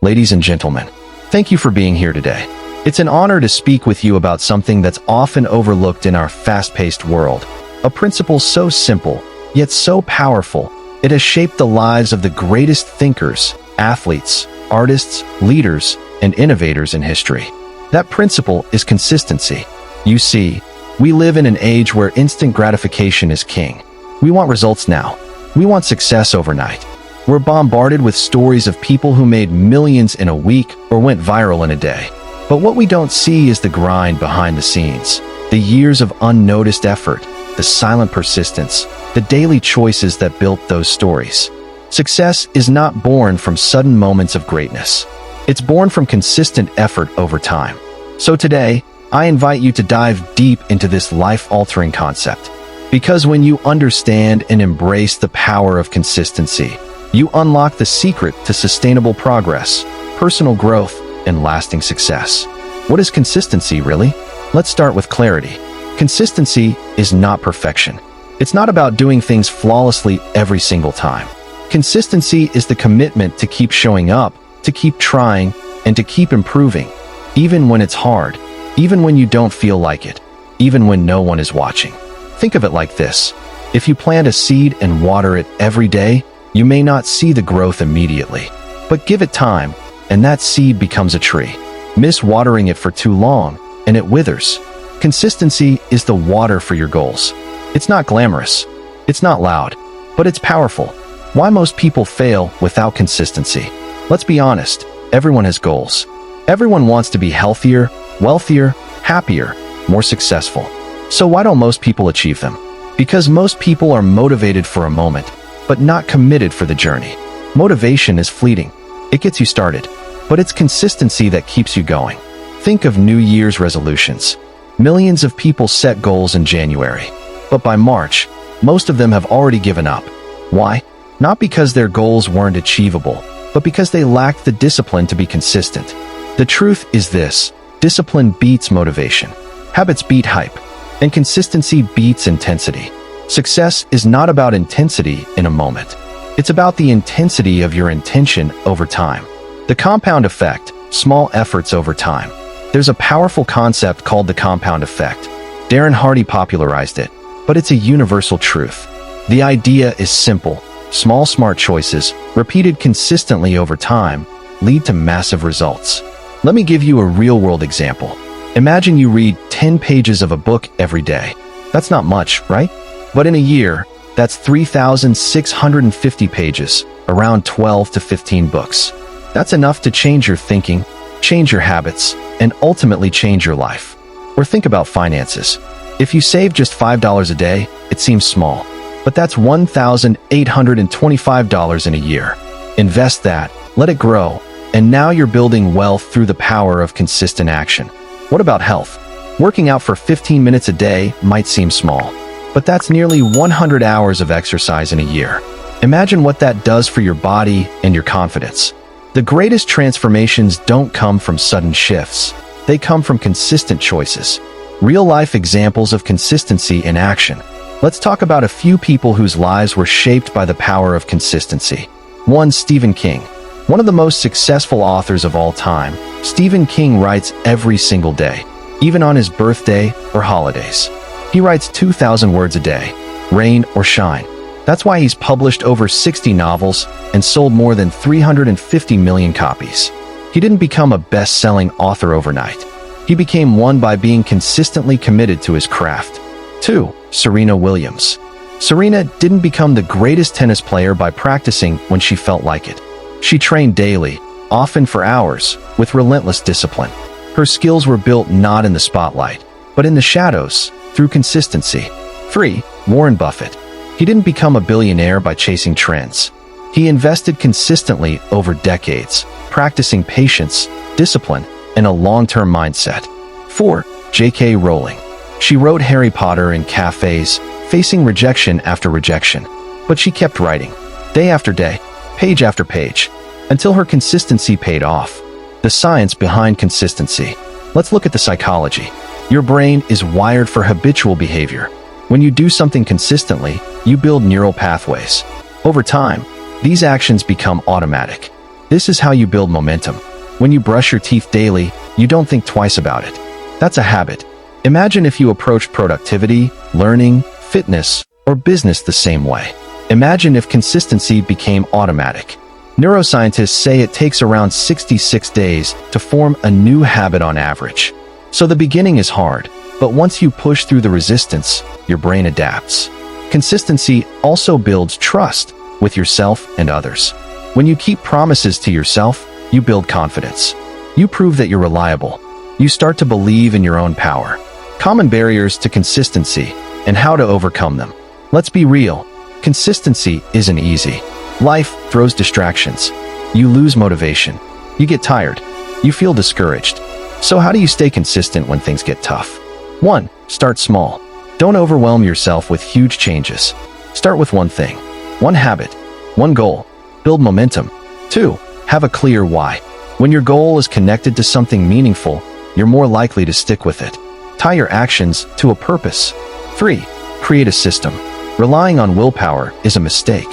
Ladies and gentlemen, thank you for being here today. It's an honor to speak with you about something that's often overlooked in our fast-paced world. A principle so simple, yet so powerful, it has shaped the lives of the greatest thinkers, athletes, artists, leaders, and innovators in history. That principle is consistency. You see, we live in an age where instant gratification is king. We want results now. We want success overnight. We're bombarded with stories of people who made millions in a week or went viral in a day. But what we don't see is the grind behind the scenes, the years of unnoticed effort, the silent persistence, the daily choices that built those stories. Success is not born from sudden moments of greatness. It's born from consistent effort over time. So today, I invite you to dive deep into this life-altering concept. Because when you understand and embrace the power of consistency, you unlock the secret to sustainable progress, personal growth, and lasting success. What is consistency, really? Let's start with clarity. Consistency is not perfection. It's not about doing things flawlessly every single time. Consistency is the commitment to keep showing up, to keep trying, and to keep improving, even when it's hard, even when you don't feel like it, even when no one is watching. Think of it like this. If you plant a seed and water it every day, you may not see the growth immediately. But give it time, and that seed becomes a tree. Miss watering it for too long, and it withers. Consistency is the water for your goals. It's not glamorous. It's not loud, but it's powerful. Why most people fail without consistency? Let's be honest, everyone has goals. Everyone wants to be healthier, wealthier, happier, more successful. So why don't most people achieve them? Because most people are motivated for a moment, but not committed for the journey. Motivation is fleeting. It gets you started, but it's consistency that keeps you going. Think of New Year's resolutions. Millions of people set goals in January, but by March, most of them have already given up. Why? Not because their goals weren't achievable, but because they lacked the discipline to be consistent. The truth is this: discipline beats motivation. Habits beat hype, and consistency beats intensity. Success is not about intensity in a moment. It's about the intensity of your intention over time. The compound effect, small efforts over time. There's a powerful concept called the compound effect. Darren Hardy popularized it, but it's a universal truth. The idea is simple. Small, smart choices, repeated consistently over time, lead to massive results. Let me give you a real-world example. Imagine you read 10 pages of a book every day. That's not much, right? But in a year, that's 3,650 pages, around 12 to 15 books. That's enough to change your thinking, change your habits, and ultimately change your life. Or think about finances. If you save just $5 a day, it seems small, but that's $1,825 in a year. Invest that, let it grow, and now you're building wealth through the power of consistent action. What about health? Working out for 15 minutes a day might seem small, but that's nearly 100 hours of exercise in a year. Imagine what that does for your body and your confidence. The greatest transformations don't come from sudden shifts. They come from consistent choices. Real-life examples of consistency in action. Let's talk about a few people whose lives were shaped by the power of consistency. 1. Stephen King. One of the most successful authors of all time, Stephen King writes every single day, even on his birthday or holidays. He writes 2,000 words a day, rain or shine. That's why he's published over 60 novels and sold more than 350 million copies. He didn't become a best-selling author overnight. He became one by being consistently committed to his craft. 2. Serena Williams. Serena didn't become the greatest tennis player by practicing when she felt like it. She trained daily, often for hours, with relentless discipline. Her skills were built not in the spotlight, but in the shadows, through consistency. 3. Warren Buffett. He didn't become a billionaire by chasing trends. He invested consistently over decades, practicing patience, discipline, and a long-term mindset. 4. J.K. Rowling. She wrote Harry Potter in cafes, facing rejection after rejection. But she kept writing, day after day, page after page, until her consistency paid off. The science behind consistency. Let's look at the psychology. Your brain is wired for habitual behavior. When you do something consistently, you build neural pathways. Over time, these actions become automatic. This is how you build momentum. When you brush your teeth daily, you don't think twice about it. That's a habit. Imagine if you approach productivity, learning, fitness, or business the same way. Imagine if consistency became automatic. Neuroscientists say it takes around 66 days to form a new habit on average. So the beginning is hard, but once you push through the resistance, your brain adapts. Consistency also builds trust with yourself and others. When you keep promises to yourself, you build confidence. You prove that you're reliable. You start to believe in your own power. Common barriers to consistency and how to overcome them. Let's be real. Consistency isn't easy. Life throws distractions. You lose motivation. You get tired. You feel discouraged. So how do you stay consistent when things get tough? 1. Start small. Don't overwhelm yourself with huge changes. Start with one thing, one habit, one goal. Build momentum. 2. Have a clear why. When your goal is connected to something meaningful, you're more likely to stick with it. Tie your actions to a purpose. 3. Create a system. Relying on willpower is a mistake.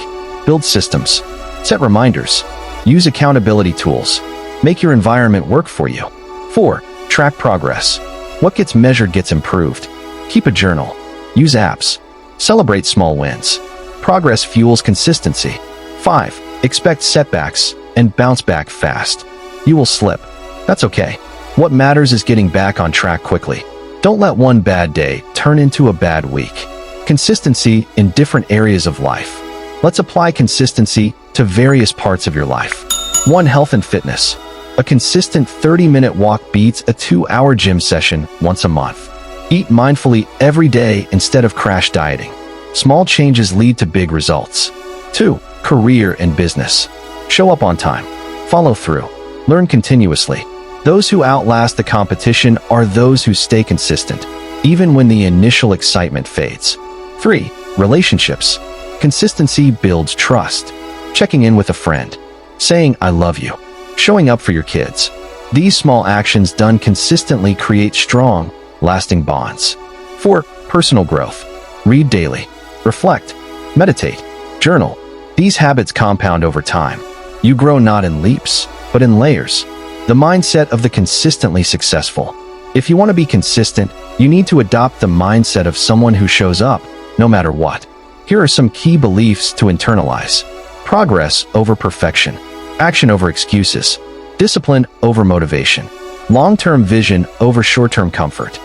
Build systems. Set reminders. Use accountability tools. Make your environment work for you. 4. Track progress. What gets measured gets improved. Keep a journal. Use apps. Celebrate small wins. Progress fuels consistency. 5. Expect setbacks and bounce back fast. You will slip. That's okay. What matters is getting back on track quickly. Don't let one bad day turn into a bad week. Consistency in different areas of life. Let's apply consistency to various parts of your life. 1. Health and fitness. A consistent 30-minute walk beats a 2-hour gym session once a month. Eat mindfully every day instead of crash dieting. Small changes lead to big results. 2. Career and business. Show up on time. Follow through. Learn continuously. Those who outlast the competition are those who stay consistent, even when the initial excitement fades. 3. Relationships. Consistency builds trust. Checking in with a friend. Saying, "I love you." Showing up for your kids. These small actions done consistently create strong, lasting bonds. 4. Personal growth. Read daily. Reflect. Meditate. Journal. These habits compound over time. You grow not in leaps, but in layers. The mindset of the consistently successful. If you want to be consistent, you need to adopt the mindset of someone who shows up, no matter what. Here are some key beliefs to internalize. Progress over perfection. Action over excuses. Discipline over motivation. Long-term vision over short-term comfort.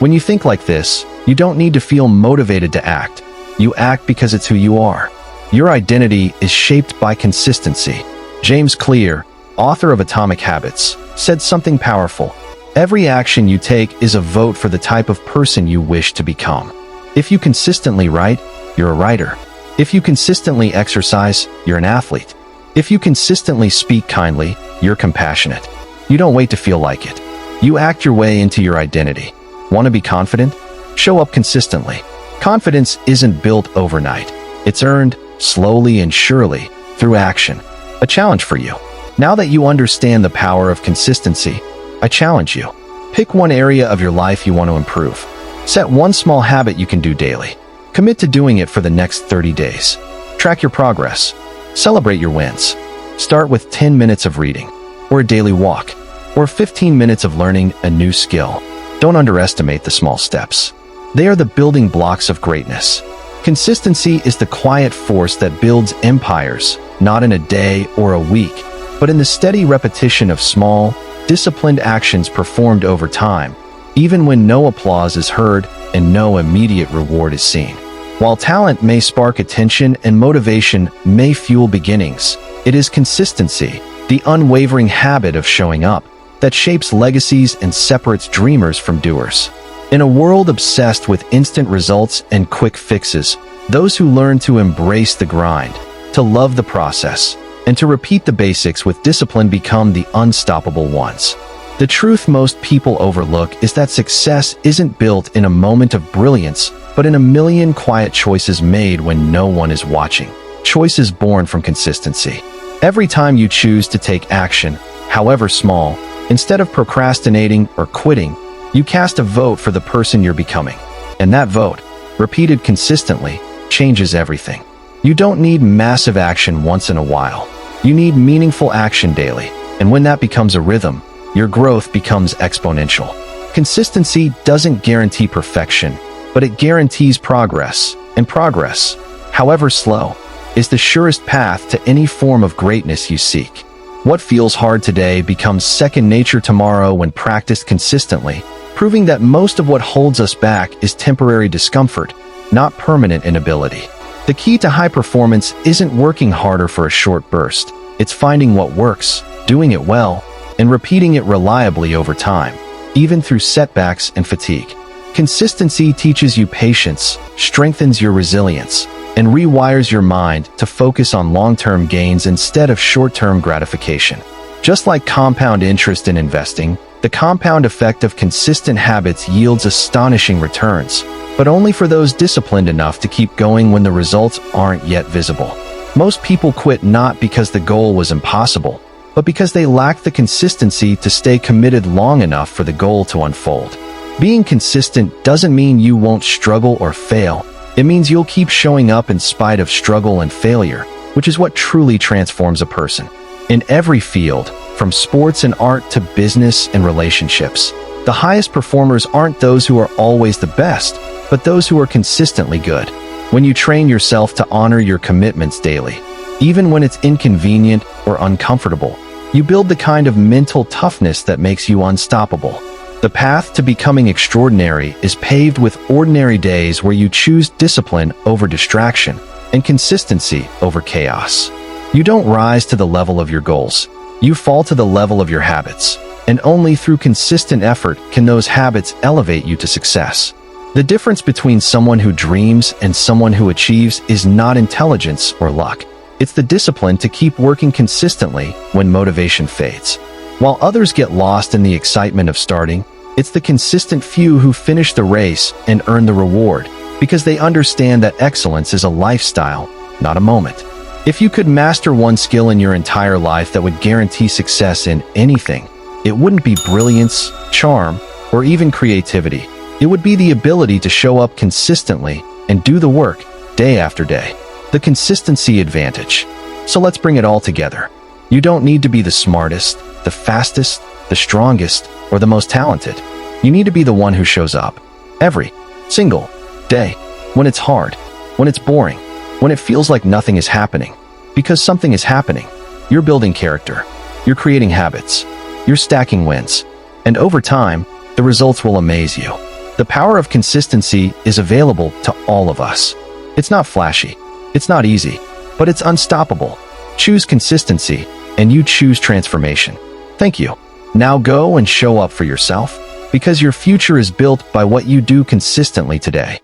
When you think like this, you don't need to feel motivated to act. You act because it's who you are. Your identity is shaped by consistency. James Clear, author of Atomic Habits, said something powerful. Every action you take is a vote for the type of person you wish to become. If you consistently write, you're a writer. If you consistently exercise, you're an athlete. If you consistently speak kindly, you're compassionate. You don't wait to feel like it. You act your way into your identity. Want to be confident? Show up consistently. Confidence isn't built overnight. It's earned slowly and surely through action. A challenge for you. Now that you understand the power of consistency, I challenge you. Pick one area of your life you want to improve. Set one small habit you can do daily. Commit to doing it for the next 30 days. Track your progress. Celebrate your wins. Start with 10 minutes of reading, or a daily walk, or 15 minutes of learning a new skill. Don't underestimate the small steps. They are the building blocks of greatness. Consistency is the quiet force that builds empires, not in a day or a week, but in the steady repetition of small, disciplined actions performed over time, even when no applause is heard and no immediate reward is seen. While talent may spark attention and motivation may fuel beginnings, it is consistency, the unwavering habit of showing up, that shapes legacies and separates dreamers from doers. In a world obsessed with instant results and quick fixes, those who learn to embrace the grind, to love the process, and to repeat the basics with discipline become the unstoppable ones. The truth most people overlook is that success isn't built in a moment of brilliance, but in a million quiet choices made when no one is watching. Choices born from consistency. Every time you choose to take action, however small, instead of procrastinating or quitting, you cast a vote for the person you're becoming. And that vote, repeated consistently, changes everything. You don't need massive action once in a while. You need meaningful action daily, and when that becomes a rhythm, your growth becomes exponential. Consistency doesn't guarantee perfection, but it guarantees progress, and progress, however slow, is the surest path to any form of greatness you seek. What feels hard today becomes second nature tomorrow when practiced consistently, proving that most of what holds us back is temporary discomfort, not permanent inability. The key to high performance isn't working harder for a short burst. It's finding what works, doing it well, and repeating it reliably over time, even through setbacks and fatigue. Consistency teaches you patience, strengthens your resilience, and rewires your mind to focus on long-term gains instead of short-term gratification. Just like compound interest in investing, the compound effect of consistent habits yields astonishing returns, but only for those disciplined enough to keep going when the results aren't yet visible. Most people quit not because the goal was impossible, but because they lack the consistency to stay committed long enough for the goal to unfold. Being consistent doesn't mean you won't struggle or fail. It means you'll keep showing up in spite of struggle and failure, which is what truly transforms a person. In every field, from sports and art to business and relationships, the highest performers aren't those who are always the best, but those who are consistently good. When you train yourself to honor your commitments daily, even when it's inconvenient or uncomfortable, you build the kind of mental toughness that makes you unstoppable. The path to becoming extraordinary is paved with ordinary days where you choose discipline over distraction and consistency over chaos. You don't rise to the level of your goals. You fall to the level of your habits, and only through consistent effort can those habits elevate you to success. The difference between someone who dreams and someone who achieves is not intelligence or luck. It's the discipline to keep working consistently when motivation fades. While others get lost in the excitement of starting, it's the consistent few who finish the race and earn the reward, because they understand that excellence is a lifestyle, not a moment. If you could master one skill in your entire life that would guarantee success in anything, it wouldn't be brilliance, charm, or even creativity. It would be the ability to show up consistently and do the work day after day. The consistency advantage. So let's bring it all together. You don't need to be the smartest, the fastest, the strongest, or the most talented. You need to be the one who shows up every single day, when it's hard, when it's boring, when it feels like nothing is happening. Because something is happening. You're building character. You're creating habits. You're stacking wins. And over time, the results will amaze you. The power of consistency is available to all of us. It's not flashy. It's not easy, but it's unstoppable. Choose consistency, and you choose transformation. Thank you. Now go and show up for yourself, because your future is built by what you do consistently today.